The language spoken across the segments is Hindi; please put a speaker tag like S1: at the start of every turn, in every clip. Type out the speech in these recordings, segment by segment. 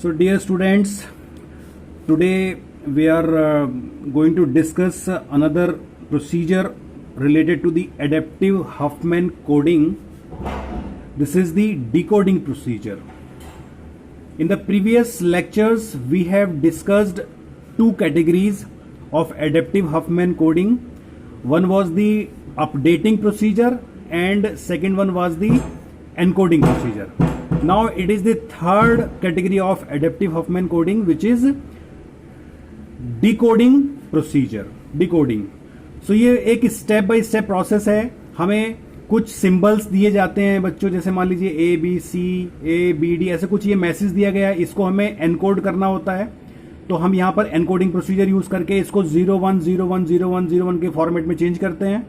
S1: So dear students, today we are going to discuss another procedure related to the adaptive Huffman coding. This is the decoding procedure. In the previous lectures we have discussed two categories of adaptive Huffman coding. One was the updating procedure and second one was the encoding procedure. Now it is the third category of adaptive Huffman coding, which is decoding procedure. Decoding. So ये एक स्टेप बाय स्टेप प्रोसेस है. हमें कुछ सिंबल्स दिए जाते हैं बच्चों, जैसे मान लीजिए A B C A B D ऐसे कुछ ये मैसेज दिया गया है, इसको हमें एनकोड करना होता है. तो हम यहाँ पर एनकोडिंग प्रोसीजर यूज करके इसको 01010101 के फॉर्मेट में चेंज करते हैं.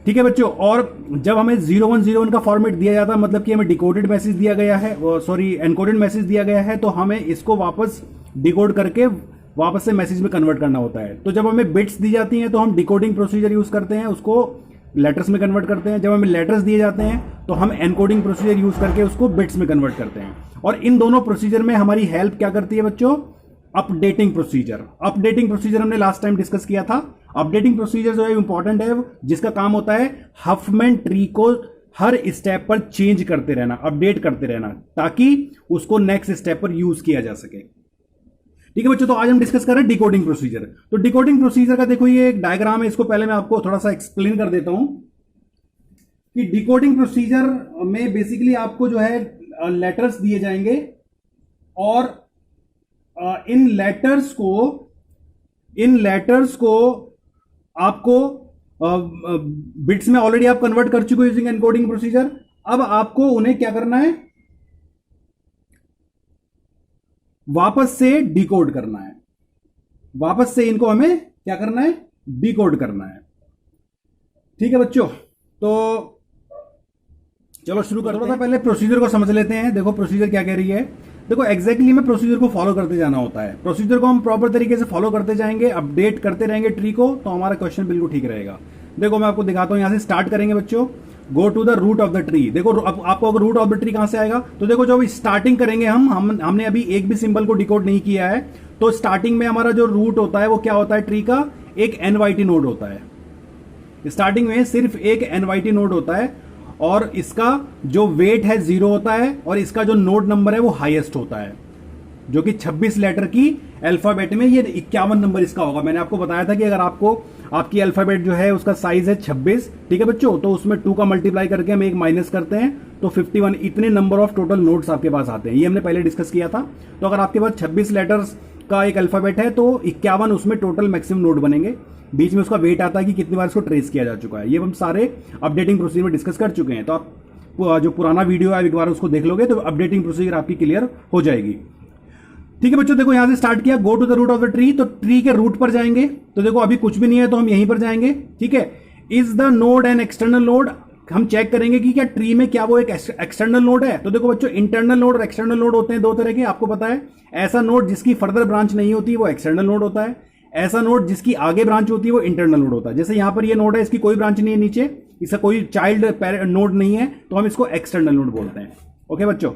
S1: ठीक है बच्चों. और जब हमें 0101 का फॉर्मेट दिया जाता है, मतलब कि हमें डिकोडेड मैसेज दिया गया है, सॉरी एनकोडेड मैसेज दिया गया है, तो हमें इसको वापस डिकोड करके वापस से मैसेज में कन्वर्ट करना होता है. तो जब हमें बिट्स दी जाती हैं तो हम डिकोडिंग प्रोसीजर यूज करते हैं, उसको लेटर्स में कन्वर्ट करते हैं. जब हमें लेटर्स दिए जाते हैं तो हम एनकोडिंग प्रोसीजर यूज करके उसको बिट्स में कन्वर्ट करते हैं. और इन दोनों प्रोसीजर में हमारी हेल्प क्या करती है बच्चों? Updating procedure. अपडेटिंग प्रोसीजर हमने लास्ट टाइम डिस्कस किया था. अपडेटिंग प्रोसीजर जो है इंपॉर्टेंट है, जिसका काम होता है हफमैन ट्री को हर स्टेप पर चेंज करते रहना, अपडेट करते रहना, ताकि उसको नेक्स्ट स्टेप पर यूज किया जा सके. ठीक है बच्चों. तो आज हम डिस्कस कर रहे हैं डिकोडिंग प्रोसीजर. तो डिकोडिंग प्रोसीजर का देखो ये एक डायग्राम है, इसको पहले मैं आपको थोड़ा सा एक्सप्लेन कर देता हूं कि डिकोडिंग प्रोसीजर में बेसिकली आपको जो है लेटर्स दिए जाएंगे और इन लेटर्स को आपको बिट्स में ऑलरेडी आप कन्वर्ट कर चुके हो यूजिंग एनकोडिंग प्रोसीजर. अब आपको उन्हें क्या करना है? वापस से डिकोड करना है. वापस से इनको हमें क्या करना है? डिकोड करना है. ठीक है बच्चों. तो चलो शुरू करते हैं. पहले प्रोसीजर को समझ लेते हैं. देखो प्रोसीजर क्या कह रही है. देखो एग्जैक्टली में प्रोसीजर को फॉलो करते जाना होता है. प्रोसीजर को हम प्रॉपर तरीके से फॉलो करते जाएंगे, अपडेट करते रहेंगे ट्री को, तो हमारा क्वेश्चन बिल्कुल ठीक रहेगा. देखो मैं आपको दिखाता हूं. यहां से स्टार्ट करेंगे बच्चों. Go to the root of the tree. देखो आपको अगर रूट ऑफ द ट्री कहां से आएगा, तो देखो जब स्टार्टिंग करेंगे हमने अभी एक भी सिंबल को डिकोड नहीं किया है, तो स्टार्टिंग में हमारा जो रूट होता है वो क्या होता है? ट्री का एक एनवाईटी नोड होता है. स्टार्टिंग में सिर्फ एक एनवाईटी नोड होता है और इसका जो वेट है 0 होता है और इसका जो नोड नंबर है वो हाईएस्ट होता है, जो कि 26 लेटर की अल्फाबेट में ये 51 नंबर इसका होगा. मैंने आपको बताया था कि अगर आपकी अल्फाबेट जो है उसका साइज है 26, ठीक है बच्चों, तो उसमें 2 का मल्टीप्लाई करके हम एक माइनस करते हैं तो 51, इतने नंबर ऑफ टोटल नोड्स आपके पास आते हैं. ये हमने पहले डिस्कस किया था. तो अगर आपके पास 26 लेटर्स का एक अल्फाबेट है तो 51 उसमें टोटल मैक्सिमम नोड बनेंगे. बीच में उसका वेट आता है कि कितनी बार इसको ट्रेस किया जा चुका है. ये हम सारे अपडेटिंग प्रोसीजर में डिस्कस कर चुके हैं. तो आप जो पुराना वीडियो है एक बार उसको देख लोगे तो अपडेटिंग प्रोसीजर आपकी क्लियर हो जाएगी. ठीक है बच्चों. देखो यहां से स्टार्ट किया, go to the root of the tree. तो ट्री के रूट पर जाएंगे. तो देखो अभी कुछ भी नहीं है तो हम यहीं पर जाएंगे. ठीक है. Is the node an external node. हम चेक करेंगे कि क्या ट्री में क्या वो एक एक्सटर्नल नोड है. तो देखो बच्चों इंटरनल नोड और एक्सटर्नल नोड होते हैं दो तरह के, आपको पता है. ऐसा नोड जिसकी फर्दर ब्रांच नहीं होती वो एक्सटर्नल नोड होता है. ऐसा नोड जिसकी आगे ब्रांच होती है वो इंटरनल नोड होता है. जैसे यहां पर ये नोड है, इसकी कोई ब्रांच नहीं है नीचे, इसका कोई चाइल्ड नोड नहीं है, तो हम इसको एक्सटर्नल नोड बोलते हैं. ओके बच्चों.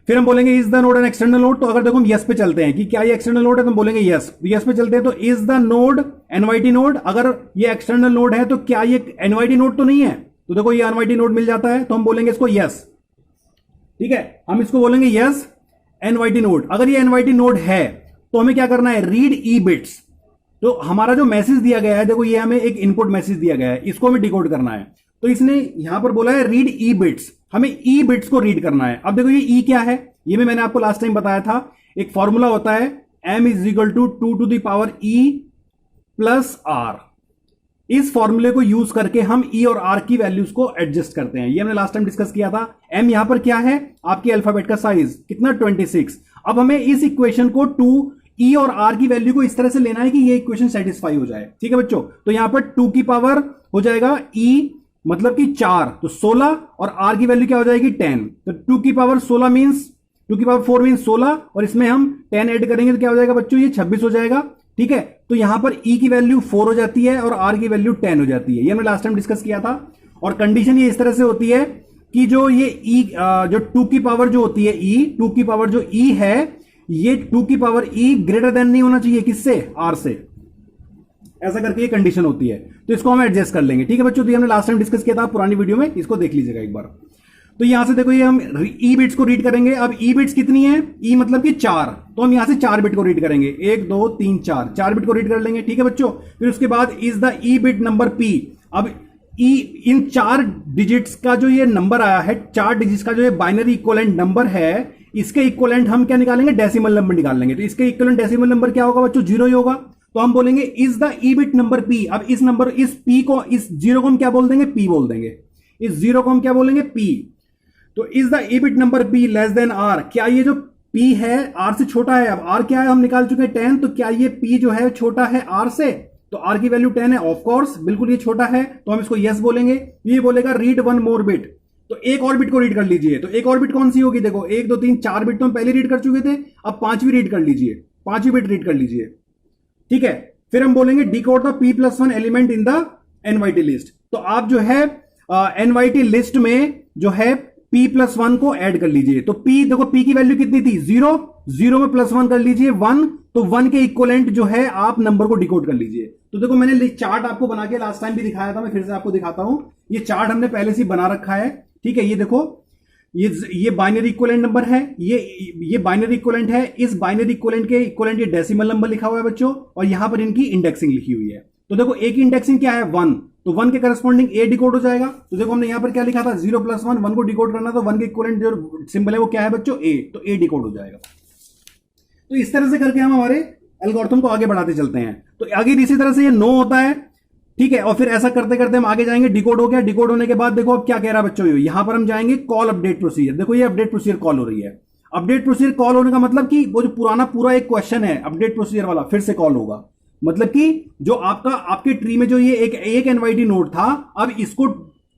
S1: फिर हम बोलेंगे is the node an external node. तो अगर देखो हम यस पे चलते हैं कि क्या ये एक्सटर्नल नोड है, तो हम बोलेंगे यस. यस पे चलते हैं तो is the node NYT node. अगर ये एक्सटर्नल नोड है तो क्या ये एनवाईटी नोड तो नहीं है, तो देखो ये एनवाईटी नोड मिल जाता है, तो हम बोलेंगे इसको यस. ठीक है. हम इसको बोलेंगे यस एनवाईटी नोड. अगर ये एनवाईटी नोड है तो हमें क्या करना है? रीड ई बिट्स. तो हमारा जो मैसेज दिया गया है, देखो ये हमें एक इनपुट मैसेज दिया गया है, इसको हमें डिकोड करना है. तो इसने यहां पर बोला है रीड ई बिट्स. हमें ई बिट्स को रीड करना है. अब देखो ये ई क्या है, ये भी मैंने आपको लास्ट टाइम बताया था. एक फॉर्मूला होता है m is equal to 2 to the power e plus r. इस फॉर्मूले को यूज करके हम e और r की वैल्यूज को एडजस्ट करते हैं. ये हमने लास्ट टाइम डिस्कस किया था. m यहां पर क्या है? आपकी अल्फाबेट का साइज कितना? 26. अब हमें इस इक्वेशन को 2 e और r की वैल्यू को इस तरह से लेना है कि ये इक्वेशन सेटिस्फाई हो जाए. ठीक है बच्चों. तो यहां पर 2 की पावर हो जाएगा e मतलब कि 4, तो 16, और r की वैल्यू क्या हो जाएगी? 10. तो 2 की पावर 16 मींस 2 की पावर 4 मींस 16, और इसमें हम 10 ऐड करेंगे तो क्या हो जाएगा बच्चों? ये 26 हो जाएगा. ठीक है. तो यहां पर e की वैल्यू 4 हो जाती है और r की वैल्यू 10 हो जाती है. ये हमने लास्ट टाइम डिस्कस किया था. और कंडीशन ये इस तरह से होती है कि जो ये e जो 2 की पावर जो होती है e, 2 की पावर जो e है, ये 2 की पावर ई ग्रेटर देन नहीं होना चाहिए किससे, आर से, ऐसा करके ये कंडीशन होती है। तो इसको हम एडजस्ट कर लेंगे। ठीक है बच्चों, तो ये हमने लास्ट टाइम डिस्कस किया था पुरानी वीडियो में, इसको देख लीजिएगा एक बार। तो यहां से देखो ये हम ई बिट्स को रीड करेंगे। अब ई बिट्स कितनी है, ई मतलब कि 4, तो हम यहां से 4 बिट को रीड करेंगे, 1 2 3 4 बिट को रीड कर लेंगे। ठीक है बच्चों, फिर उसके बाद is the E bit number P. अब ई इन 4 डिजिट्स का जो ये नंबर आया है, 4 डिजिट्स का जो ये बाइनरी इक्विवेलेंट नंबर है, इसके इक्विवेलेंट हम क्या निकालेंगे, डेसिमल नंबर निकाल लेंगे। तो इसके इक्विवेलेंट डेसिमल नंबर क्या होगा बच्चों, 0 ही होगा। तो हम बोलेंगे is the E bit number P. अब इस नंबर, इस पी को, इस 0 को हम क्या बोल देंगे, पी बोल देंगे। इस 0 को हम क्या बोलेंगे, पी। तो is the E bit number P less than R. क्या ये जो पी है आर से छोटा है। अब आर क्या है, हम निकाल चुके हैं 10, तो क्या ये पी जो है छोटा है आर से, तो आर की वैल्यू 10 है, ऑफ कोर्स बिल्कुल ये छोटा है, तो हम इसको यस बोलेंगे। ये बोलेगा रीड 1 मोर बिट, तो एक और बिट को रीड कर लीजिए। तो एक और बिट कौन सी होगी, देखो 1 2 3 4 बिट तो हम पहले रीड कर चुके थे, अब 5वीं रीड कर लीजिए, 5वीं बिट रीड कर लीजिए। ठीक है, फिर हम बोलेंगे decode the p+1 element in the NYT list. तो आप जो है एनवाईटी लिस्ट में जो है p+1 को ऐड कर लीजिए। तो p देखो, p की वैल्यू कितनी थी, 0 में +1 कर लीजिए 1, तो 1 के इक्विवेलेंट जो है आप नंबर को डिकोड कर लीजिए। तो देखो मैंने चार्ट आपको बना के लास्ट टाइम भी दिखाया था, मैं फिर से आपको दिखाता हूं। ये चार्ट हमने पहले से बना रखा है। ठीक है, ये देखो, ये बाइनरी इक्विवेलेंट नंबर है, ये बाइनरी इक्विवेलेंट है। इस बाइनरी इक्विवेलेंट के इक्विवेलेंट ये डेसिमल नंबर लिखा हुआ है बच्चों, और यहां पर इनकी इंडेक्सिंग लिखी हुई है। तो देखो ए की इंडेक्सिंग क्या है, 1, तो 1 के करस्पॉन्डिंग ए डिकोड हो जाएगा। तो देखो हमने यहां पर क्या लिखा था, 0 + 1, 1 को डिकोड करना, तो 1 के इक्विवेलेंट जो सिंबल है वो क्या है बच्चों, ए, तो ए डिकोड हो जाएगा। तो इस तरह से करके हम हमारे एल्गोरिथम को आगे बढ़ाते चलते हैं। तो आगे इसी तरह से ये 9 होता है। ठीक है, और फिर ऐसा करते करते हम आगे जाएंगे, डिकोड हो गया। डिकोड होने के बाद देखो अब क्या कह रहा है बच्चों, यहां पर हम जाएंगे कॉल अपडेट प्रोसीजर। देखो ये अपडेट प्रोसीजर कॉल हो रही है। अपडेट प्रोसीजर कॉल होने का मतलब कि वो जो पुराना पूरा एक क्वेश्चन है अपडेट प्रोसीजर वाला फिर से कॉल होगा। मतलब कि जो आपके ट्री में जो ये एक एनवाईटी नोड था, अब इसको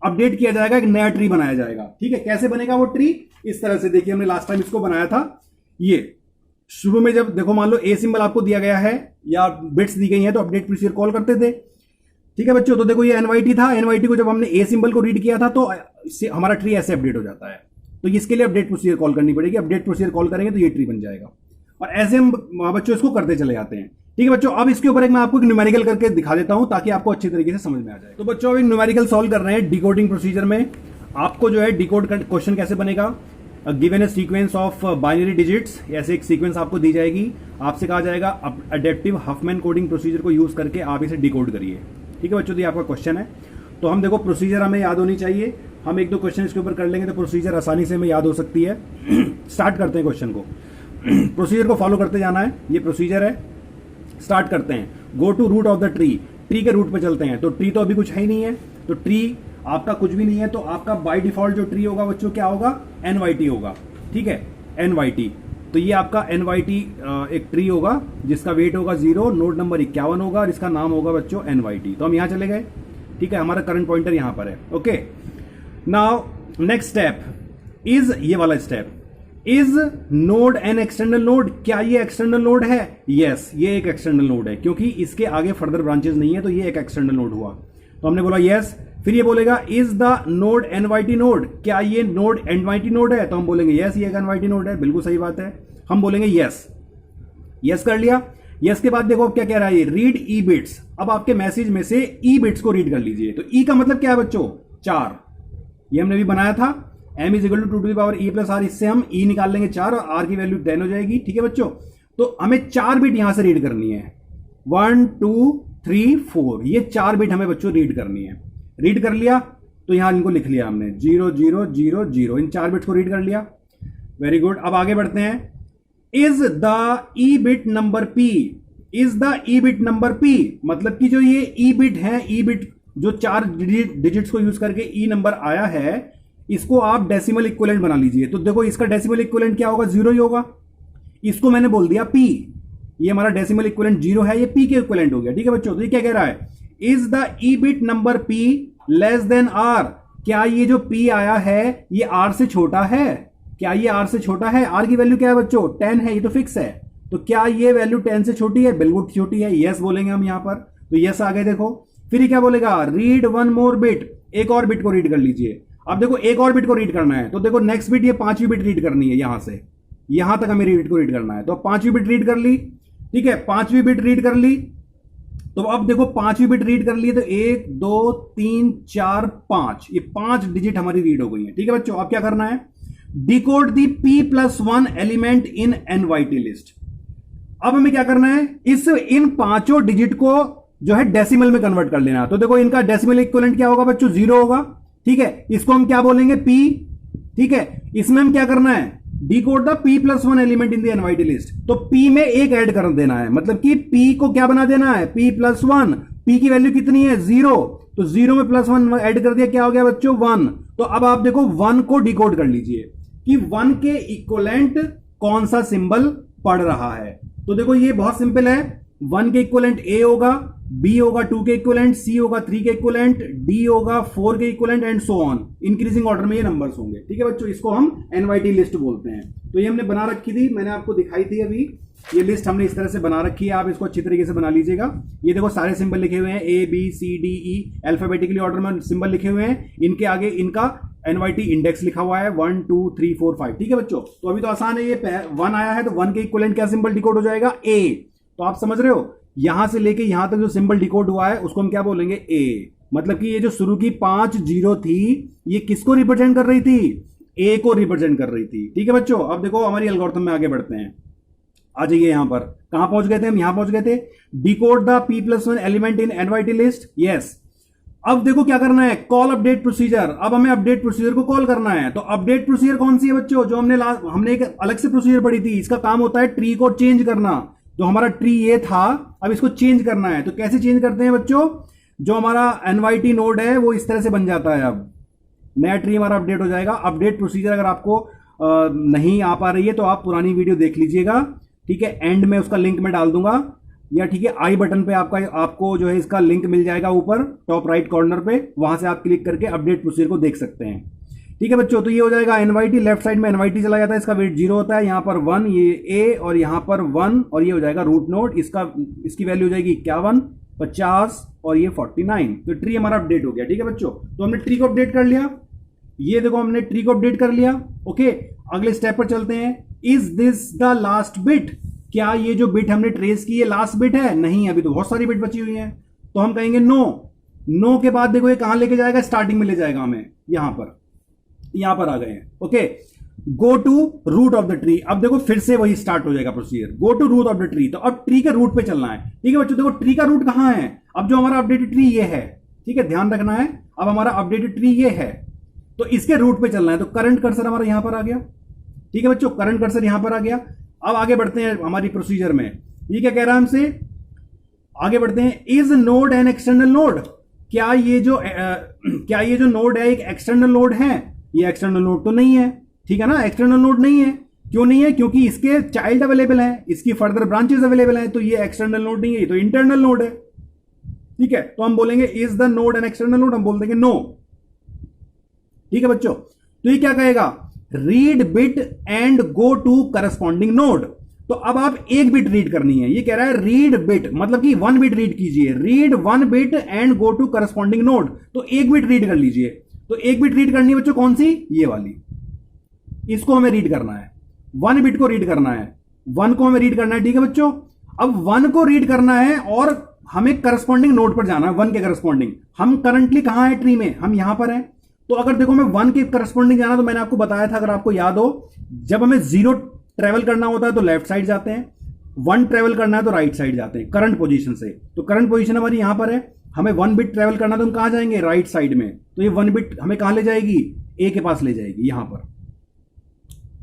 S1: अपडेट किया जाएगा, एक नया ट्री बनाया जाएगा। ठीक है, कैसे बनेगा वो ट्री, इस तरह से देखिए हमने लास्ट टाइम इसको बनाया था। ये शुरू में जब देखो मान लो ए सिंबल आपको दिया गया है या बिट्स दी गई हैं, तो अपडेट प्रोसीजर कॉल करते थे। ठीक है बच्चों, तो देखो ये एनवाईटी था, एनवाईटी को जब हमने ए सिंबल को रीड किया था तो हमारा ट्री ऐसे अपडेट हो जाता है। तो इसके लिए अपडेट प्रोसीजर कॉल करनी पड़ेगी। अपडेट प्रोसीजर कॉल करेंगे तो ये ट्री बन जाएगा, और ऐसे हम बच्चों इसको करते चले जाते हैं। ठीक है बच्चों, अब इसके ऊपर मैं आपको एक न्यूमेरिकल करके दिखा देता हूं ताकि आपको अच्छी तरीके से समझ में आ जाए। तो बच्चों अब एक न्यूमेरिकल सॉल्व कर रहे हैं डिकोडिंग प्रोसीजर में। आपको जो है डिकोड क्वेश्चन कैसे बनेगा, given A sequence of binary digits, ऐसे एक सीक्वेंस आपको दी जाएगी, आपसे कहा जाएगा अडेप्टिव हफमैन कोडिंग प्रोसीजर को यूज करके आप इसे डिकोड करिए। ठीक है बच्चों, तो ये आपका क्वेश्चन है। तो हम देखो प्रोसीजर हमें याद होनी चाहिए, हम 1-2 क्वेश्चन इसके ऊपर कर लेंगे तो प्रोसीजर आसानी से हमें याद हो सकती है। स्टार्ट करते हैं क्वेश्चन को। प्रोसीजर को फॉलो करते जाना है, ये प्रोसीजर है। स्टार्ट करते हैं, go to root of the tree, tree के रूट पे चलते हैं। तो ट्री तो अभी कुछ है ही नहीं है, तो ट्री आपका कुछ भी नहीं है, तो आपका बाय डिफॉल्ट जो ट्री होगा बच्चों क्या होगा, एनवाईटी होगा। ठीक है, एनवाईटी, तो ये आपका एनवाईटी एक ट्री होगा जिसका वेट होगा 0, नोड नंबर 51 होगा, और इसका नाम होगा बच्चों एनवाईटी। तो हम यहां चले गए। ठीक है, हमारा करंट पॉइंटर यहां पर है। Okay, now next step is, ये वाला step is node an external node. क्या ये एक्सटर्नल नोड है, यस ये एक एक्सटर्नल नोड है, क्योंकि इसके आगे फर्दर ब्रांचेस नहीं है, तो ये एक एक्सटर्नल नोड हुआ। तो हमने बोला यस। फिर ये बोलेगा is the node NYT node, क्या ये नोड एनवाईटी नोड है, तो हम बोलेंगे यस ये एक एनवाईटी नोड है, बिल्कुल सही बात है, हम बोलेंगे यस। यस कर लिया। यस के बाद देखो अब क्या कह रहा है, रीड ई बिट्स। अब आपके मैसेज में से ई बिट्स को रीड कर लीजिए। तो ई का मतलब क्या है बच्चों, 4, ये हमने भी बनाया था, m is equal to 2 to the power e plus R, इससे हम e निकाल लेंगे 4 और r की वैल्यू 10 हो जाएगी। ठीक है बच्चों, तो हमें 4 बिट यहां से रीड करनी है, 1 2 3 4, ये 4 बिट हमें बच्चों रीड करनी है। रीड कर लिया तो यहां इनको लिख लिया हमने 0 0 0 0, इन 4 बिट्स को रीड कर लिया। वेरी गुड, अब आगे बढ़ते हैं। Is the E bit number p, is the E bit number p, मतलब कि जो ये ई बिट है, ई बिट जो 4 डिजिट्स को यूज करके ई नंबर आया है, इसको आप डेसिमल इक्विवेलेंट बना लीजिए। तो देखो इसका डेसिमल इक्विवेलेंट क्या होगा, 0 ही होगा। इसको मैंने बोल दिया p, ये हमारा डेसिमल इक्विवेलेंट 0 है, ये p के इक्विवेलेंट हो गया। ठीक है बच्चों, तो ये क्या कह रहा है, is the E bit number p less than r, क्या ये जो p आया है ये r से छोटा है, क्या ये r से छोटा है। r की वैल्यू क्या है बच्चों, 10 है, ये तो फिक्स है, तो क्या ये वैल्यू 10 से छोटी है, बिल्कुल छोटी है, यस बोलेंगे हम यहां पर। तो यस आ गए। देखो फिर ये क्या बोलेगा, रीड 1 मोर बिट, एक और बिट को रीड कर लीजिए। अब देखो एक और बिट को रीड करना है, तो देखो नेक्स्ट बिट ये 5वीं बिट रीड करनी है यहां से। यहां तक हमें बिट को रीड करना है। तो 5वीं बिट रीड कर ली, ठीक है, 5वीं बिट रीड कर ली। तो अब देखो 5वीं बिट रीड कर ली है, तो 1 2 3 4 5, ये 5 डिजिट हमारी रीड हो गई है। ठीक है बच्चों, अब क्या करना है, decode the P+1 element in NYT list. अब हमें क्या करना है, इन पांचों डिजिट को जो है डेसिमल में कन्वर्ट कर लेना। तो देखो इनका डेसिमल इक्विवेलेंट क्या होगा बच्चों, 0 होगा। ठीक है, इसको हम क्या बोलेंगे, P। ठीक है, इसमें हम क्या करना है, decode the P+1 element in the NYT list. तो P में एक ऐड कर देना है, मतलब कि P को क्या बना देना है, P+1। P की वैल्यू कितनी है, 0। तो 0 में +1 ऐड कर दिया, क्या हो गया बच्चों, 1। तो अब आप देखो 1 को डिकोड कर लीजिए कि 1 के इक्विवेलेंट कौन सा सिंबल पढ़ रहा है। तो देखो ये बहुत सिंपल है, 1 के इक्विवेलेंट A होगा, B होगा 2 के इक्विवेलेंट, C होगा 3 के इक्विवेलेंट, D होगा 4 के equivalent and so on, increasing order में ये नंबर्स होंगे। ठीक है बच्चों, इसको हम एनवाईटी लिस्ट बोलते हैं। तो ये हमने बना रखी थी, मैंने आपको दिखाई थी अभी, ये लिस्ट हमने इस तरह से बना रखी है, आप इसको अच्छी तरीके से बना लीजिएगा। ये देखो सारे सिंबल लिखे हुए हैं, A B C D E, alphabetically order में सिंबल लिखे हुए हैं, इनके आगे इनका एनवाईटी इंडेक्स लिखा हुआ है 1 2 3 4 5। ठीक है बच्चों, तो अभी तो आसान है, ये 1 आया है तो 1 के इक्विवेलेंट क्या सिंबल डिकोड हो जाएगा, A। तो आप समझ रहे हो, यहां से लेके यहां तक जो सिंबल डिकोड हुआ है उसको हम क्या बोलेंगे, A। मतलब कि ये जो शुरू की 5 0 थी, ये किसको रिप्रेजेंट कर रही थी, A को रिप्रेजेंट कर रही थी। ठीक है बच्चों, अब देखो हमारी एल्गोरिथम में आगे बढ़ते हैं। आ जाइए, यहां पर कहां पहुंच गए थे हम, यहां पहुंच गए थे, decode the P+1 element in NYT list. Yes, अब देखो क्या करना है, कॉल अपडेट प्रोसीजर। अब हमें अपडेट प्रोसीजर को कॉल करना है। तो अपडेट प्रोसीजर कौन सी है बच्चों, जो हमने एक अलग से प्रोसीजर पढ़ी थी, इसका काम होता है ट्री को चेंज करना। जो हमारा ट्री ये था, अब इसको चेंज करना है। तो कैसे चेंज करते हैं बच्चों, जो हमारा एनवाईटी नोड है वो इस तरह से बन जाता है, अब नया ट्री हमारा अपडेट हो जाएगा। अपडेट प्रोसीजर अगर आपको नहीं आ पा रही है तो आप पुरानी वीडियो देख लीजिएगा। ठीक है, एंड में उसका लिंक मैं डाल दूंगा, या ठीक है आई बटन पे आपको जो है इसका लिंक मिल जाएगा ऊपर टॉप राइट कॉर्नर पे, वहां से आप क्लिक करके अपडेट प्रोसीजर को देख सकते हैं। ठीक है बच्चों, तो ये हो जाएगा एनवाईटी, लेफ्ट साइड में एनवाईटी चला जाता है, इसका वेट 0 होता है, यहां पर 1 ये A और यहां पर 1, और ये हो जाएगा रूट नोड, इसकी वैल्यू हो जाएगी 51 50 और ये 49। तो ट्री हमारा अपडेट हो गया। ठीक है बच्चों, तो हमने ट्री को अपडेट कर लिया, ये देखो हमने ट्री को अपडेट कर लिया। ओके, अगले स्टेप पर चलते हैं, is this the last bit. क्या ये जो बिट हमने ट्रेस की है लास्ट बिट है, नहीं, अभी तो बहुत सारी बिट बची हुई है। तो हम कहेंगे नो के बाद देखो ये कहां लेके जाएगा, स्टार्टिंग में ले जाएगा हमें, यहां पर आ गए हैं। Okay, go to root of the tree. अब देखो फिर से वही स्टार्ट हो जाएगा procedure, go to root of the tree. तो अब ट्री के रूट पे चलना है। ठीक है बच्चों, देखो ट्री का रूट कहां है, अब जो हमारा अपडेटेड ट्री ये है। ठीक है, ध्यान रखना है, अब हमारा अपडेटेड ट्री ये है, तो इसके रूट पे चलना है। तो करंट कर्सर हमारा यहां पर आ गया। ठीक है बच्चों, करंट कर्सर यहां पर आ गया। अब आगे बढ़ते हैं हमारी प्रोसीजर में, ये क्या कह रहा है हमसे, आगे बढ़ते हैं, is node an external node. क्या ये जो नोड है एक एक्सटर्नल नोड है, ये एक्सटर्नल नोड तो नहीं है। ठीक है ना, एक्सटर्नल नोड नहीं है, क्यों नहीं है, क्योंकि इसके चाइल्ड अवेलेबल है, इसकी फर्दर ब्रांचेस अवेलेबल है, तो ये एक्सटर्नल नोड नहीं है, ये तो इंटरनल नोड है। ठीक है, तो हम बोलेंगे is the node an external node, हम बोल देंगे नो। ठीक है बच्चों, तो ये क्या कहेगा, read bit and go to corresponding node. तो अब आप एक बिट रीड करनी है, ये कह रहा है रीड बिट, मतलब कि 1 बिट रीड कीजिए, read 1 bit and go to corresponding node. तो एक बिट रीड कर लीजिए। तो एक बिट रीड करनी है बच्चों, कौन सी, ये वाली, इसको हमें रीड करना है, 1 बिट को रीड करना है, 1 को हमें रीड करना है। ठीक है बच्चों, अब 1 को रीड करना है और हमें करस्पॉन्डिंग नोड पर जाना है, 1 के करस्पॉन्डिंग। हम करंटली कहां है ट्री में, हम यहां पर हैं। तो अगर देखो मैं 1 के करस्पॉन्डिंग जाना, तो मैंने आपको बताया था, अगर आपको याद हो, जब हमें 0 ट्रेवल करना होता है तो लेफ्ट साइड जाते हैं, 1 ट्रेवल करना है तो राइट साइड जाते हैं करंट पोजीशन से। तो करंट पोजीशन हमारी यहां पर है, हमें 1 बिट ट्रेवल करना, तो हम कहां जाएंगे, राइट साइड में। तो ये 1 बिट हमें कहां ले जाएगी, A के पास ले जाएगी, यहां पर।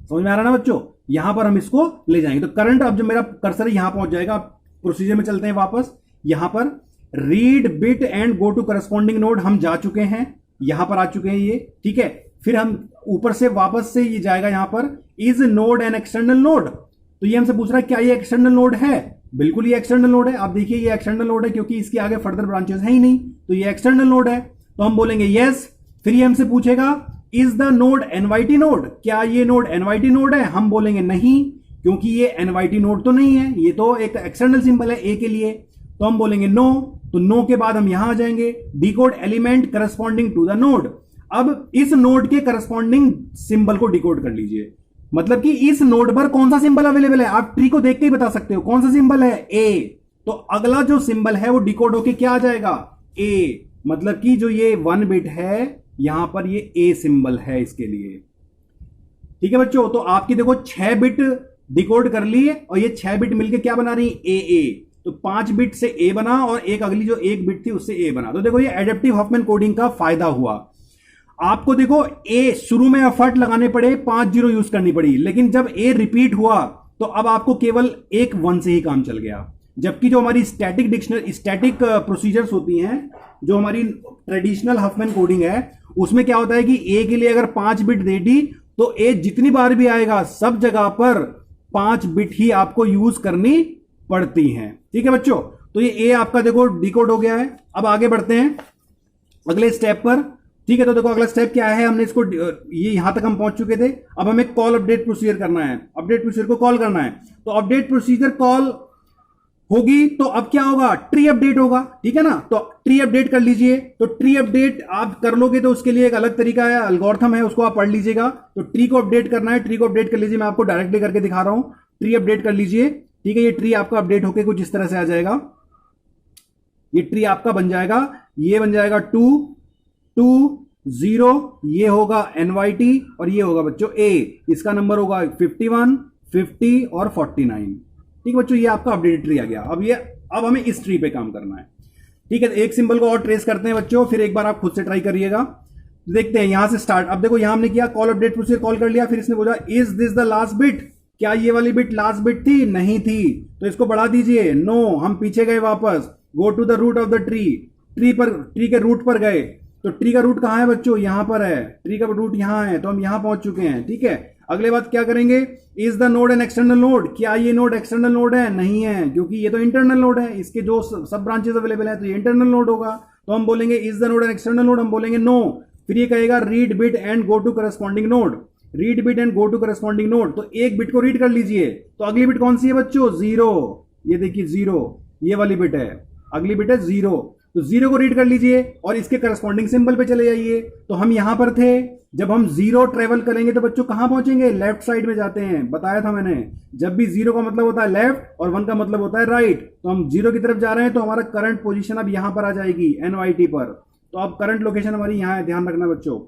S1: समझ में आ रहा ना बच्चों, यहां पर हम इसको ले जाएंगे। तो करंट, अब जब मेरा कर्सर यहां पहुंच जाएगा, प्रोसीजर में चलते हैं वापस, यहां पर read bit and go to corresponding node हम जा चुके हैं, यहां पर आ चुके हैं ये। ठीक है, फिर हम ऊपर से वापस से ये जाएगा यहां पर, is node an external node. तो ये हमसे पूछ रहा है क्या ये एक्सटर्नल नोड है, बिल्कुल ये एक्सटर्नल नोड है। आप देखिए ये एक्सटर्नल नोड है, क्योंकि इसके आगे फर्दर ब्रांचेस है ही नहीं, तो ये एक्सटर्नल नोड है। तो हम बोलेंगे यस। फिर ये हमसे पूछेगा is the node NYT node, क्या ये नोड एनवाईटी नोड है, हम बोलेंगे नहीं, क्योंकि ये एनवाईटी नोड तो नहीं है, ये तो एक एक्सटर्नल सिंबल है A के लिए। तो हम बोलेंगे नो। तो नो के बाद हम यहां आ जाएंगे, decode element corresponding to the node. अब इस नोड के करस्पॉन्डिंग सिंबल को डिकोड कर लीजिए। मतलब कि इस नोड पर कौन सा सिंबल अवेलेबल है, आप ट्री को देख के ही बता सकते हो कौन सा सिंबल है, ए। तो अगला जो सिंबल है वो डिकोड होके क्या आ जाएगा, ए। मतलब कि जो ये 1 बिट है यहां पर ये ए सिंबल है इसके लिए। ठीक है बच्चों, तो आपकी देखो 6 बिट डिकोड कर लिए और ये 6 बिट मिलके क्या बना रही, ए। तो 5 बिट से ए बना और एक अगली जो 1 बिट थी उससे ए बना। तो देखो ये एडेप्टिव हफमैन कोडिंग का फायदा हुआ। आपको देखो ए शुरू में एफर्ट लगाने पड़े, 5 जीरो यूज करनी पड़ी, लेकिन जब ए रिपीट हुआ तो अब आपको केवल एक 1 से ही काम चल गया। जबकि जो हमारी स्टैटिक प्रोसीजर्स होती हैं, जो हमारी ट्रेडिशनल हफमैन कोडिंग है, उसमें क्या होता है कि ए के लिए अगर 5 बिट दे दी तो ए जितनी बार भी आएगा सब जगह पर 5 बिट ही आपको यूज करनी पड़ती हैं। ठीक है बच्चों, तो ये ए आपका देखो डिकोड हो गया है। अब आगे बढ़ते हैं अगले स्टेप पर। ठीक है, तो देखो अगला स्टेप क्या है, हमने इसको ये यहां तक हम पहुंच चुके थे। अब हमें कॉल अपडेट प्रोसीजर करना है, अपडेट प्रोसीजर को कॉल करना है। तो अपडेट प्रोसीजर कॉल होगी तो अब क्या होगा, ट्री अपडेट होगा। ठीक है ना, तो ट्री अपडेट कर लीजिए। तो ट्री अपडेट आप कर लोगे तो उसके लिए एक अलग तरीका है, एल्गोरिथम है, उसको आप पढ़ लीजिएगा। तो ट्री को अपडेट करना है, ट्री को अपडेट कर लीजिए। मैं आपको डायरेक्टली करके दिखा रहा हूं, ट्री अपडेट कर लीजिए। ठीक है, ये ट्री आपका अपडेट होकर कुछ इस तरह से आ जाएगा। ये ट्री आपका बन जाएगा, ये बन जाएगा 2 2 0, ये होगा NYT और ये होगा बच्चों A। इसका नंबर होगा 51 50 और 49। ठीक है बच्चों, ये आपका अपडेटेड ट्री आ गया। अब हमें इस ट्री पे काम करना है। ठीक है, तो एक सिंबल को और ट्रेस करते हैं बच्चों, फिर एक बार आप खुद से ट्राई करिएगा। देखते हैं यहां से स्टार्ट। अब देखो यहां हमने किया कॉल अपडेट प्रोसीजर कॉल कर लिया, फिर इसने बोला is this the last bit, क्या ये वाली बिट लास्ट बिट थी, नहीं थी, तो इसको बढ़ा दीजिए। नो, हम पीछे गए वापस, go to the root of the tree, tree के रूट पर गए। तो ट्री का रूट कहां है बच्चों, यहां पर है, ट्री का रूट यहां है, तो हम यहां पहुंच चुके हैं। ठीक है, अगले बात क्या करेंगे, is the node an external node, क्या ये नोड एक्सटर्नल नोड है, नहीं है, क्योंकि ये तो इंटरनल नोड है, इसके जो सब ब्रांचेस अवेलेबल है तो ये इंटरनल नोड होगा। तो हम बोलेंगे is the node an external node, हम बोलेंगे नो। फिर ये कहेगा read bit and go to corresponding node, read bit and go to corresponding node. तो एक बिट को रीड कर लीजिए, तो अगली बिट कौन सी है बच्चों, 0। ये देखिए 0, ये वाली बिट है, अगली बिट है 0। तो 0 को रीड कर लीजिए और इसके करस्पॉन्डिंग सिंबल पे चले जाइए। तो हम यहां पर थे, जब हम 0 ट्रेवल करेंगे तो बच्चों कहां पहुंचेंगे, लेफ्ट साइड में जाते हैं, बताया था मैंने। जब भी 0 का मतलब होता है लेफ्ट और 1 का मतलब होता है राइट, तो हम 0 की तरफ जा रहे हैं, तो हमारा करंट पोजीशन अब यहां पर आ जाएगी NYT पर। तो अब करंट लोकेशन हमारी यहां है, ध्यान रखना बच्चों।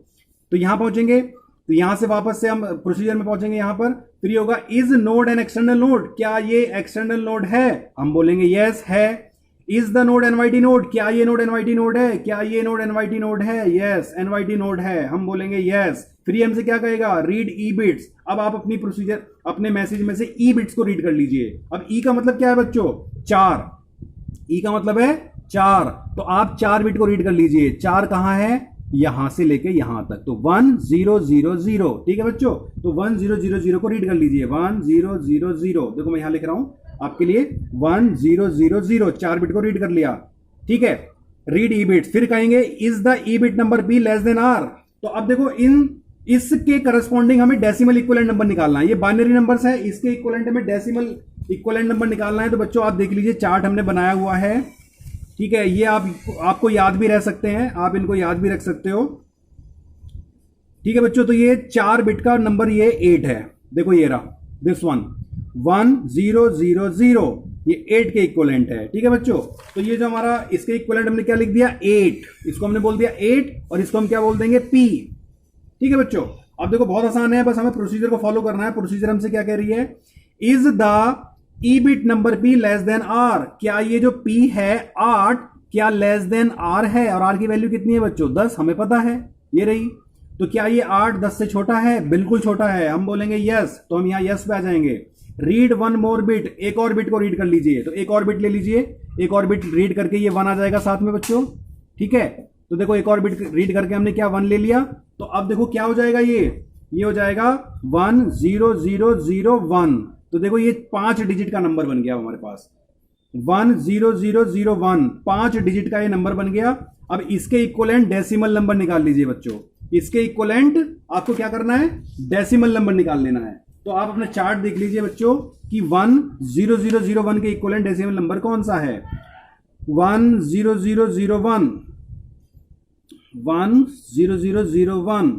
S1: तो यहां पहुंचेंगे, तो यहां से वापस से हम प्रोसीजर में पहुंचेंगे यहां पर। फिर ये होगा is node an external node, क्या ये एक्सटर्नल नोड है, हम बोलेंगे यस है। Is the node NYT node, क्या ये नोड NYT नोड है, क्या ये नोड NYT नोड है, यस NYT नोड है, हम बोलेंगे यस। फिर ये हमसे क्या कहेगा, रीड ई बिट्स। अब आप अपनी प्रोसीजर अपने मैसेज में से ई बिट्स को रीड कर लीजिए। अब ई का मतलब क्या है बच्चों, 4, ई का मतलब है 4, तो आप 4 बिट को रीड कर लीजिए। 4 कहां है, यहां से लेके यहां तक, तो 1 0 0 0। ठीक है बच्चों, तो 1 0 0 0 को रीड कर लीजिए, 1 0 0 0। देखो मैं यहां लिख रहा हूं आपके लिए, 1 0 0 0, 4 बिट को रीड कर लिया। ठीक है, रीड ई बिट। फिर कहेंगे is the E bit number B less than R. तो अब देखो इसके करस्पॉन्डिंग हमें डेसिमल इक्विवेलेंट नंबर निकालना है। ये बाइनरी नंबर्स है, इसके इक्विवेलेंट में डेसिमल इक्विवेलेंट नंबर निकालना है। तो बच्चों आप देख लीजिए, चार्ट हमने बनाया हुआ है। ठीक है, ये आपको याद भी रह सकते हैं, आप इनको याद भी रख सकते हो। ठीक है बच्चों, तो ये 4 बिट का नंबर ये 8 है। देखो ये रहा, दिस 1 0 0 0, ये 8 के इक्विवेलेंट है। ठीक है बच्चों, तो ये जो हमारा इसके इक्विवेलेंट हमने क्या लिख दिया, 8, इसको हमने बोल दिया 8 और इसको हम क्या बोल देंगे, P। ठीक है बच्चों, अब देखो बहुत आसान है, बस हमें प्रोसीजर को फॉलो करना है। प्रोसीजर हमसे क्या कह रही है, is the E bit number P less than R, क्या ये जो P है 8 क्या लेस देन R है, और R की वैल्यू कितनी है बच्चों, 10, हमें पता है, ये रही। तो क्या ये 8 10 से छोटा है, बिल्कुल छोटा है, हम बोलेंगे यस। तो हम यहां यस पे आ जाएंगे। रीड 1 मोर बिट, एक और बिट को रीड कर लीजिए। तो एक और बिट ले लीजिए, एक और बिट रीड करके ये 1 आ जाएगा साथ में बच्चों। ठीक है, तो देखो एक और बिट रीड करके हमने क्या 1 ले लिया। तो अब देखो क्या हो जाएगा, ये हो जाएगा 1 0 0 0 1। तो देखो ये 5 डिजिट का नंबर बन गया हमारे पास, 1 0 0 0 1, 5 डिजिट का ये नंबर बन गया। अब इसके इक्विवेलेंट डेसिमल नंबर निकाल लीजिए बच्चों। इसके इक्विवेलेंट आपको क्या करना है, डेसिमल नंबर निकाल लेना है। तो आप अपना चार्ट देख लीजिए बच्चों कि 1 0 0 0 1 के इक्विवेलेंट डेसिमल नंबर कौन सा है, 1 0 0 0 1, 1 0 0 0 1।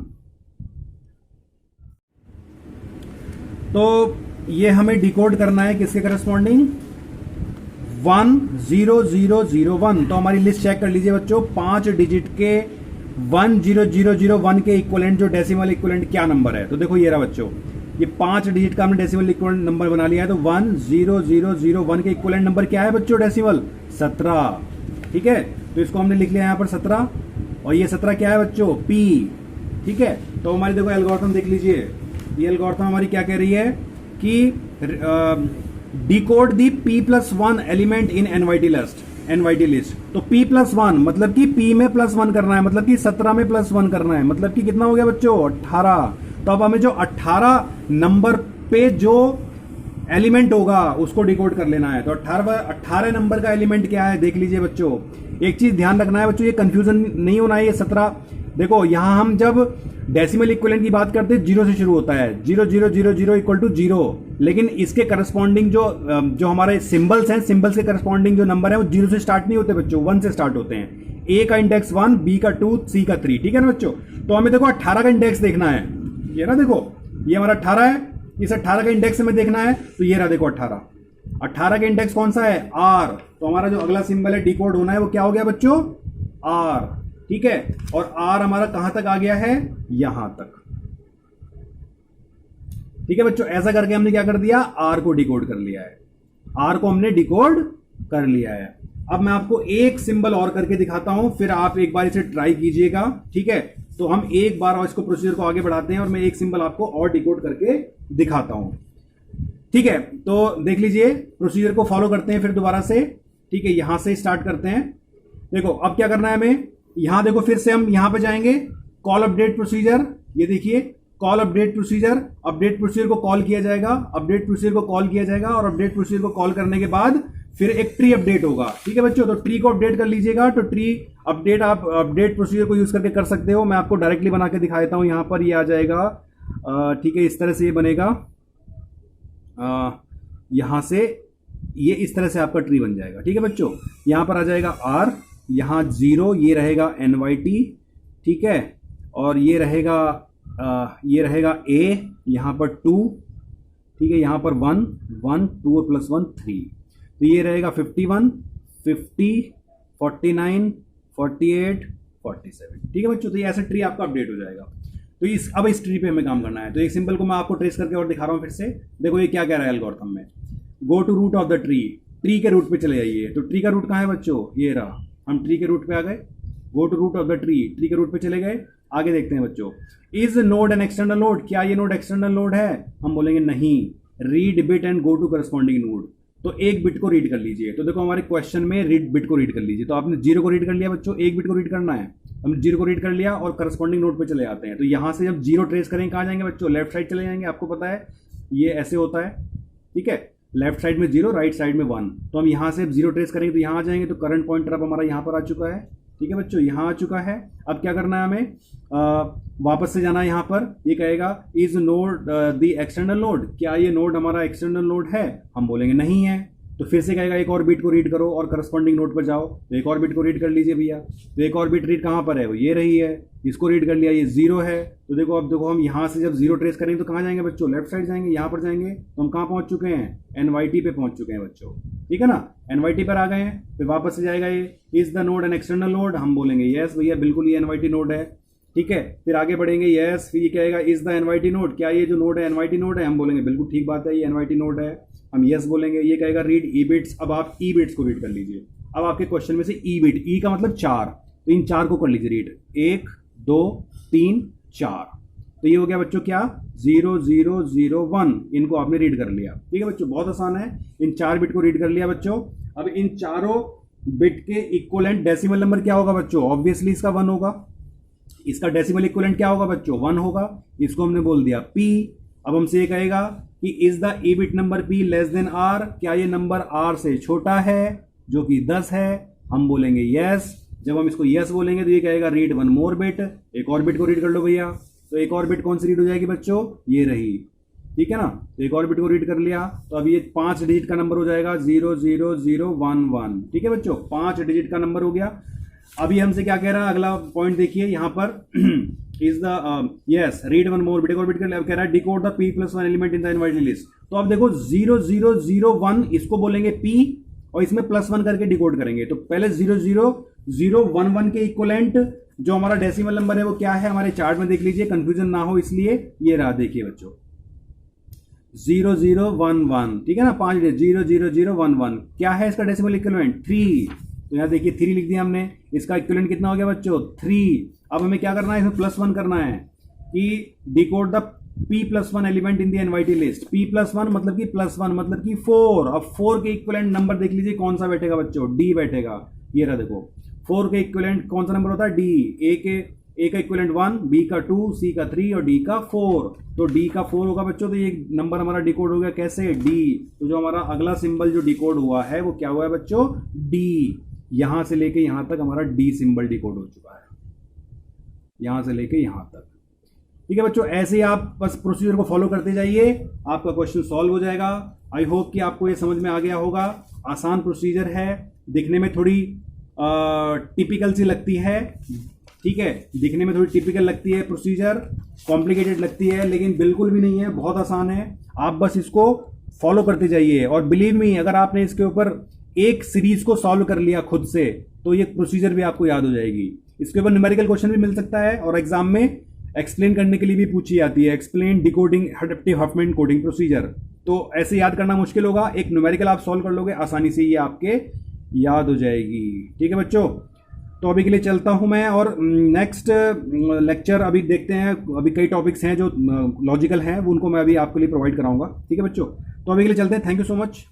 S1: तो ये हमें डिकोड करना है किसके करस्पॉन्डिंग 10001। तो हमारी लिस्ट चेक कर लीजिए बच्चों, 5 डिजिट के 10001 के इक्वलेंट जो डेसिमल इक्वलेंट क्या नंबर है। तो देखो ये रहा बच्चों, ये 5 डिजिट का हमने डेसिमल इक्वलेंट नंबर बना लिया है। तो 10001 के इक्वलेंट नंबर क्या है बच्चों डेसिमल 17। ठीक है, तो इसको हमने लिख लिया यहां पर 17, और ये 17 क्या है बच्चों P। ठीक है, तो हमारी देखो एल्गोरिथम देख लीजिए, ये एल्गोरिथम हमारी क्या कह रही है कि decode the P+1 element in NYT list. तो P+1 मतलब कि P में +1 करना है, मतलब कि 17 में +1 करना है, मतलब कि कितना हो गया बच्चों 18। तो अब हमें जो 18 नंबर पे जो एलिमेंट होगा उसको डिकोड कर लेना है। तो 18 नंबर का एलिमेंट क्या है देख लीजिए बच्चों। एक चीज ध्यान रखना है बच्चों, ये कंफ्यूजन नहीं होना है। ये 17 देखो, यहां हम जब डेसिमल इक्विवेलेंट की बात करते हैं 0 से शुरू होता है, 0000 इक्वल टू 0, लेकिन इसके करस्पॉन्डिंग जो हमारे सिंबल्स हैं, सिंबल्स के करस्पॉन्डिंग जो नंबर है वो 0 से स्टार्ट नहीं होते बच्चों, 1 से स्टार्ट होते हैं। A का इंडेक्स 1, B का 2, C का 3। ठीक है ना बच्चों। तो हमें देखो 18 का इंडेक्स देखना है, ये ना देखो, ये हमारा 18 है, इस 18 का इंडेक्स हमें देखना है। तो ये रहा देखो 18 का इंडेक्स कौन सा है R। तो हमारा जो अगला सिंबल है डिकोड होना है वो क्या हो गया बच्चों R। ठीक है, और R हमारा कहां तक आ गया है यहां तक। ठीक है बच्चों, ऐसा करके हमने क्या कर दिया R को डिकोड कर लिया है, R को हमने डिकोड कर लिया है। अब मैं आपको एक सिंबल और करके दिखाता हूं, फिर आप एक बार इसे ट्राई कीजिएगा। ठीक है, तो हम एक बार और इसको प्रोसीजर को आगे बढ़ाते हैं और मैं एक सिंबल आपको और डिकोड करके दिखाता हूं। ठीक है, तो देख लीजिए, प्रोसीजर को फॉलो करते हैं फिर दोबारा से। ठीक है, यहां से स्टार्ट करते हैं। देखो अब क्या करना है हमें, यहां देखो फिर से हम यहां पे जाएंगे, कॉल अपडेट प्रोसीजर। ये देखिए call update procedure, update procedure को कॉल किया जाएगा, अपडेट प्रोसीजर को कॉल किया जाएगा, और अपडेट प्रोसीजर को कॉल करने के बाद फिर एक ट्री अपडेट होगा। ठीक है बच्चों, तो ट्री को अपडेट कर लीजिएगा। तो ट्री अपडेट आप अपडेट प्रोसीजर को यूज करके कर सकते हो। मैं आपको डायरेक्टली बना के दिखा देता हूं, यहां पर ये आ जाएगा। ठीक है, इस तरह से ये बनेगा, यहां से ये इस तरह से आपका ट्री बन जाएगा। ठीक है बच्चों, यहां पर आ जाएगा R, यहां 0, ये रहेगा NYT। ठीक है, और ये रहेगा A, यहां पर 2। ठीक है, यहां पर 1 1 2 और +1 3। तो ये रहेगा 51 50 49 48 47। ठीक है बच्चों, तो ये ऐसा ट्री आपका अपडेट हो जाएगा। तो अब इस ट्री पे हमें काम करना है। तो एक सिंपल को मैं आपको ट्रेस करके और दिखा रहा हूं फिर से। देखो ये क्या कह रहा है एल्गोरिथम में, go to root of the tree. Tree के रूट पे चले जाइए। तो ट्री का रूट कहां है बच्चों, ये रहा, हम ट्री के रूट पे आ गए। Go to root of the tree, tree के रूट पे चले गए। आगे देखते हैं बच्चों, is node an external node, क्या ये नोड एक्सटर्नल नोड है। हम बोलेंगे नहीं, read bit and go to corresponding node. तो एक बिट को रीड कर लीजिए। तो देखो हमारे क्वेश्चन में रीड बिट को रीड कर लीजिए। तो आपने 0 को रीड कर लिया बच्चों, एक बिट को रीड करना है। हमने 0 को रीड कर लिया और करस्पॉन्डिंग नोड पे चले जाते हैं। तो यहां से जब 0 ट्रेस करेंगे कहां जाएंगे बच्चों, लेफ्ट साइड चले जाएंगे। आपको पता है ये ऐसे होता है। ठीक है, लेफ्ट साइड में 0, राइट साइड में 1। तो हम यहां से 0 ट्रेस करेंगे तो यहां आ जाएंगे। तो करंट पॉइंटर अब हमारा यहां पर आ चुका है। ठीक है बच्चों, यहां आ चुका है। अब क्या करना है हमें, वापस से जाना है। यहां पर ये कहेगा is node the external node, क्या ये नोड हमारा एक्सटर्नल नोड है। हम बोलेंगे नहीं है। तो फिर से कहेगा एक और बिट को रीड करो और करस्पॉन्डिंग नोड पर जाओ। तो एक और बिट को रीड कर लीजिए भैया। तो एक और बिट रीड कहां पर है, वो ये रही है, इसको रीड कर लिया, ये 0 है। तो देखो अब देखो हम यहां से जब 0 ट्रेस करेंगे तो कहां जाएंगे बच्चों, लेफ्ट साइड जाएंगे। यहां पर जाएंगे तो हम कहां पहुंच चुके हैं, NYT पे पहुंच चुके हैं बच्चों। ठीक है ना, NYT पर आ गए हैं। फिर वापस से जाएगा ये is the node an external node. हम बोलेंगे यस भैया बिल्कुल ये NYT नोड है। ठीक है, फिर आगे बढ़ेंगे यस, फिर ये कहेगा इज द NYT नोड, क्या ये जो नोड है NYT नोड है। हम बोलेंगे बिल्कुल ठीक बात है, ये NYT नोड है। हम यस बोलेंगे। ये कहेगा रीड ई बिट्स। अब आप ई बिट्स को रीड कर लीजिए। अब आपके क्वेश्चन में से ई बिट, ई का मतलब 4, तो इन 4 को कर लीजिए रीड, 1 2 3 4। तो ये हो गया बच्चों क्या, 0 0 0 1। इनको आपने रीड कर लिया। ठीक है बच्चों, बहुत आसान है। इन 4 बिट को रीड कर लिया बच्चों। अब इन चारों बिट के इक्वलेंट डेसिमल नंबर क्या होगा बच्चों, ऑब्वियसली इसका 1 होगा। इसका डेसिमल इक्वलेंट क्या होगा बच्चों, 1 होगा। इसको हमने बोल दिया P। अब हमसे ये कहेगा कि is the E bit number P less than R, क्या ये नंबर R से छोटा है, जो कि 10 है। हम बोलेंगे यस। जब हम इसको यस बोलेंगे तो ये कहेगा रीड 1 मोर बिट, एक और बिट को रीड कर लो भैया। तो एक और बिट कौन सी रीड हो जाएगी बच्चों, ये रही। ठीक है ना, तो एक और बिट को रीड कर लिया। तो अब ये 5 डिजिट का नंबर हो जाएगा, 0 0 0 1 1। ठीक है बच्चों, 5 डिजिट का नंबर हो गया। अभी हमसे क्या कह रहा है, अगला पॉइंट देखिए यहां पर is the yes read one more bit और बिट कह रहा है decode the p plus one element in the invited list. तो आप देखो 0001 इसको बोलेंगे p और इसमें +1 करके डिकोड करेंगे। तो पहले 00011 के इक्वलेंट जो हमारा डेसिमल नंबर है वो क्या है हमारे चार्ट में देख लीजिए, कंफ्यूजन ना हो इसलिए। ये रहा देखिए बच्चों 0011, ठीक है ना, 5 00011 क्या है इसका डेसिमल इक्वलेंट 3। तो यहाँ देखिए 3 लिख दिया हमने, इसका इक्वलेंट कितना हो गया बच्चों 3। अब हमें क्या करना है इसमें +1 करना है कि decode the p+1 element in the invited list. p+1 मतलब कि +1 मतलब कि 4। अब 4 के इक्वलेंट नंबर देख लीजिए कौन सा बैठेगा बच्चों, d बैठेगा। ये रहा देखो 4 के इक्वलेंट कौन सा नंबर होता है d। a का इक्वलेंट 1, b का 2, c का 3 और d का 4। तो d का 4 होगा बच्चों। तो ये नंबर हमारा डिकोड हो गया कैसे d। तो जो हमारा अगला सिंबल जो डिकोड हुआ है वो क्या हुआ है बच्चों d। यहां से लेके यहां तक हमारा d सिंबल डिकोड हो चुका है, यहां से लेके यहां तक। ठीक है बच्चों, ऐसे ही आप बस प्रोसीजर को फॉलो करते जाइए, आपका क्वेश्चन सॉल्व हो जाएगा। आई होप कि आपको ये समझ में आ गया होगा। आसान प्रोसीजर है, दिखने में थोड़ी टिपिकल सी लगती है, ठीक है, दिखने में थोड़ी टिपिकल लगती है, प्रोसीजर कॉम्प्लिकेटेड लगती है, लेकिन बिल्कुल भी नहीं है, बहुत आसान है। आप बस इसको फॉलो करते जाइए और बिलीव मी अगर आपने इसके ऊपर एक सीरीज को सॉल्व कर लिया खुद से तो ये प्रोसीजर भी आपको याद हो जाएगी। इसके ऊपर न्यूमेरिकल क्वेश्चन भी मिल सकता है और एग्जाम में एक्सप्लेन करने के लिए भी पूछी जाती है, explain decoding adaptive Huffman coding procedure. तो ऐसे याद करना मुश्किल होगा, एक न्यूमेरिकल आप सॉल्व कर लोगे आसानी से, ये आपके याद हो जाएगी। ठीक है बच्चों, तो अभी के लिए चलता हूं मैं और नेक्स्ट लेक्चर अभी देखते हैं। अभी कई टॉपिक्स हैं जो लॉजिकल हैं, उनको मैं अभी आपके लिए प्रोवाइड कराऊंगा। ठीक है बच्चों, तो अभी के लिए चलते हैं। Thank you so much.